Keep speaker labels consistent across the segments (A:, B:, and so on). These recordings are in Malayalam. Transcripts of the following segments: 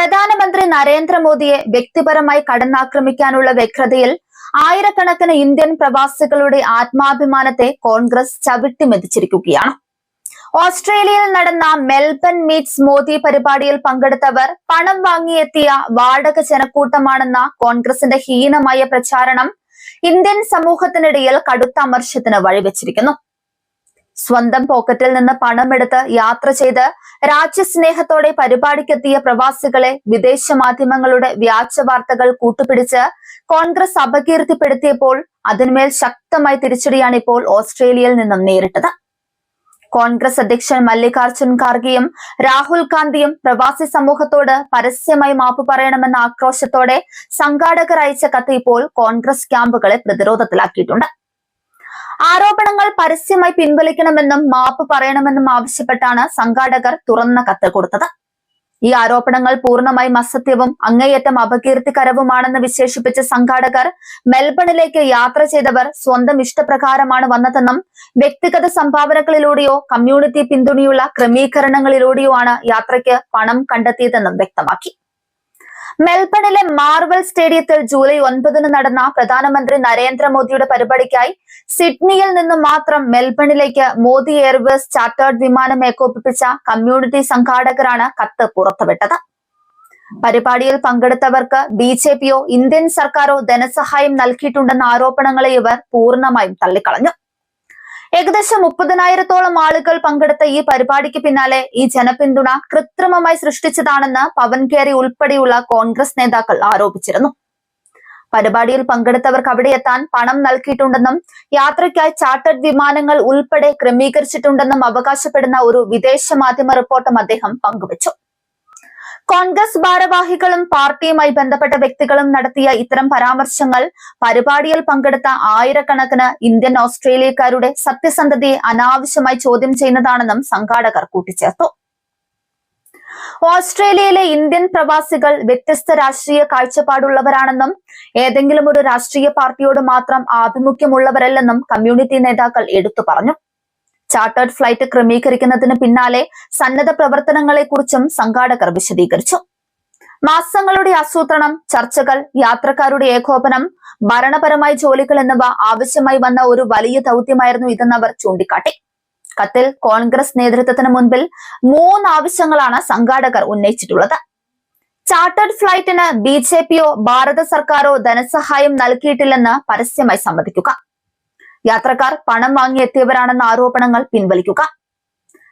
A: പ്രധാനമന്ത്രി നരേന്ദ്രമോദിയെ വ്യക്തിപരമായി കടന്നാക്രമിക്കാനുള്ള വ്യഗ്രതയിൽ ആയിരക്കണക്കിന് ഇന്ത്യൻ പ്രവാസികളുടെ ആത്മാഭിമാനത്തെ കോൺഗ്രസ് ചവിട്ടിമെതിച്ചിരിക്കുകയാണ്. ഓസ്ട്രേലിയയിൽ നടന്ന മെൽബൺ മീറ്റ്സ് മോദി പരിപാടിയിൽ പങ്കെടുത്തവർ പണം വാങ്ങിയെത്തിയ വാടക ജനക്കൂട്ടമാണെന്ന കോൺഗ്രസിന്റെ ഹീനമായ പ്രചാരണം ഇന്ത്യൻ സമൂഹത്തിനിടയിൽ കടുത്ത അമർഷത്തിന് വഴിവെച്ചിരിക്കുന്നു. സ്വന്തം പോക്കറ്റിൽ നിന്ന് പണമെടുത്ത് യാത്ര ചെയ്ത് രാജ്യസ്നേഹത്തോടെ പരിപാടിക്കെത്തിയ പ്രവാസികളെ വിദേശ മാധ്യമങ്ങളുടെ വ്യാജ വാർത്തകൾ കൂട്ടുപിടിച്ച് കോൺഗ്രസ് അപകീർത്തിപ്പെടുത്തിയപ്പോൾ അതിന്മേൽ ശക്തമായ തിരിച്ചടിയാണ് ഇപ്പോൾ ഓസ്ട്രേലിയയിൽ നിന്നും നേരിട്ടത്. കോൺഗ്രസ് അധ്യക്ഷൻ മല്ലികാർജുൻ ഖാർഗെയും രാഹുൽ ഗാന്ധിയും പ്രവാസി സമൂഹത്തോട് പരസ്യമായി മാപ്പ് പറയണമെന്ന ആക്രോശത്തോടെ സംഘാടകർ അയച്ച കത്ത് ഇപ്പോൾ കോൺഗ്രസ് ക്യാമ്പുകളെ പ്രതിരോധത്തിലാക്കിയിട്ടുണ്ട്. ആരോപണങ്ങൾ പരസ്യമായി പിൻവലിക്കണമെന്നും മാപ്പ് പറയണമെന്നും ആവശ്യപ്പെട്ടാണ് സംഘാടകർ തുറന്ന കത്ത് കൊടുത്തത്. ഈ ആരോപണങ്ങൾ പൂർണ്ണമായും അസത്യവും അങ്ങേയറ്റം അപകീർത്തികരവുമാണെന്ന് വിശേഷിപ്പിച്ച സംഘാടകർ മെൽബണിലേക്ക് യാത്ര ചെയ്തവർ സ്വന്തം ഇഷ്ടപ്രകാരമാണ് വന്നതെന്നും വ്യക്തിഗത സംഭാവനകളിലൂടെയോ കമ്മ്യൂണിറ്റി പിന്തുണയുള്ള ക്രമീകരണങ്ങളിലൂടെയോ ആണ് യാത്രയ്ക്ക് പണം കണ്ടെത്തിയതെന്നും വ്യക്തമാക്കി. മെൽബണിലെ മാർവൽ സ്റ്റേഡിയത്തിൽ ജൂലൈ 9 നടന്ന പ്രധാനമന്ത്രി നരേന്ദ്രമോദിയുടെ പരിപാടിക്കായി സിഡ്നിയിൽ നിന്ന് മാത്രം മെൽബണിലേക്ക് മോദി എയർവേസ് ചാർട്ടേഡ് വിമാനം ഏകോപിപ്പിച്ച കമ്മ്യൂണിറ്റി സംഘാടകരാണ് കത്ത് പുറത്തുവിട്ടത്. പരിപാടിയിൽ പങ്കെടുത്തവർക്ക് ബിജെപിയോ ഇന്ത്യൻ സർക്കാരോ ധനസഹായം നൽകിയിട്ടുണ്ടെന്ന ആരോപണങ്ങളെ ഇവർ പൂർണ്ണമായും തള്ളിക്കളഞ്ഞു. ഏകദേശം 30,000-ഓളം ആളുകൾ പങ്കെടുത്ത ഈ പരിപാടിക്ക് പിന്നാലെ ഈ ജനപിന്തുണ കൃത്രിമമായി സൃഷ്ടിച്ചതാണെന്ന് പവൻ ഖേരി ഉൾപ്പെടെയുള്ള കോൺഗ്രസ് നേതാക്കൾ ആരോപിച്ചിരുന്നു. പരിപാടിയിൽ പങ്കെടുത്തവർക്ക് അവിടെ എത്താൻ പണം നൽകിയിട്ടുണ്ടെന്നും യാത്രയ്ക്കായി ചാർട്ടേഡ് വിമാനങ്ങൾ ഉൾപ്പെടെ ക്രമീകരിച്ചിട്ടുണ്ടെന്നും അവകാശപ്പെടുന്ന ഒരു വിദേശ മാധ്യമ റിപ്പോർട്ടും അദ്ദേഹം പങ്കുവച്ചു. കോൺഗ്രസ് ഭാരവാഹികളും പാർട്ടിയുമായി ബന്ധപ്പെട്ട വ്യക്തികളും നടത്തിയ ഇത്തരം പരാമർശങ്ങൾ പരിപാടിയിൽ പങ്കെടുത്ത ആയിരക്കണക്കിന് ഇന്ത്യൻ ഓസ്ട്രേലിയക്കാരുടെ സത്യസന്ധതയെ അനാവശ്യമായി ചോദ്യം ചെയ്യുന്നതാണെന്നും സംഘാടകർ കൂട്ടിച്ചേർത്തു. ഓസ്ട്രേലിയയിലെ ഇന്ത്യൻ പ്രവാസികൾ വ്യത്യസ്ത രാഷ്ട്രീയ കാഴ്ചപ്പാടുള്ളവരാണെന്നും ഏതെങ്കിലും ഒരു രാഷ്ട്രീയ പാർട്ടിയോട് മാത്രം ആഭിമുഖ്യമുള്ളവരല്ലെന്നും കമ്മ്യൂണിറ്റി നേതാക്കൾ എടുത്തു പറഞ്ഞു. ചാർട്ടേഡ് ഫ്ലൈറ്റ് ക്രമീകരിക്കുന്നതിന് പിന്നാലെ സന്നദ്ധ പ്രവർത്തനങ്ങളെക്കുറിച്ചും സംഘാടകർ വിശദീകരിച്ചു. മാസങ്ങളുടെ ആസൂത്രണം, ചർച്ചകൾ, യാത്രക്കാരുടെ ഏകോപനം, ഭരണപരമായ ജോലികൾ എന്നിവ ആവശ്യമായി വന്ന ഒരു വലിയ ദൗത്യമായിരുന്നു ഇതെന്ന് അവർ ചൂണ്ടിക്കാട്ടി. കത്തിൽ കോൺഗ്രസ് നേതൃത്വത്തിന് മുൻപിൽ 3 ആവശ്യങ്ങളാണ് സംഘാടകർ ഉന്നയിച്ചിട്ടുള്ളത്. ചാർട്ടേഡ് ഫ്ലൈറ്റിന് ബിജെപിയോ ഭാരത സർക്കാരോ ധനസഹായം നൽകിയിട്ടില്ലെന്ന് പരസ്യമായി സമ്മതിക്കുക. യാത്രക്കാർ പണം വാങ്ങിയെത്തിയവരാണെന്ന ആരോപണങ്ങൾ പിൻവലിക്കുക.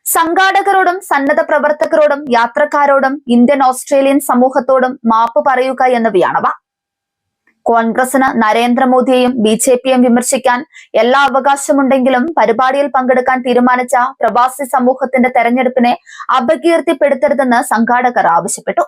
A: സംഘാടകരോടും സന്നദ്ധ പ്രവർത്തകരോടും യാത്രക്കാരോടും ഇന്ത്യൻ ഓസ്ട്രേലിയൻ സമൂഹത്തോടും മാപ്പ് പറയുക എന്നിവയാണവ. കോൺഗ്രസിന് നരേന്ദ്രമോദിയെയും ബിജെപിയെയും വിമർശിക്കാൻ എല്ലാ അവകാശമുണ്ടെങ്കിലും പരിപാടിയിൽ പങ്കെടുക്കാൻ തീരുമാനിച്ച പ്രവാസി സമൂഹത്തിന്റെ തെരഞ്ഞെടുപ്പിനെ അപകീർത്തിപ്പെടുത്തരുതെന്ന് സംഘാടകർ ആവശ്യപ്പെട്ടു.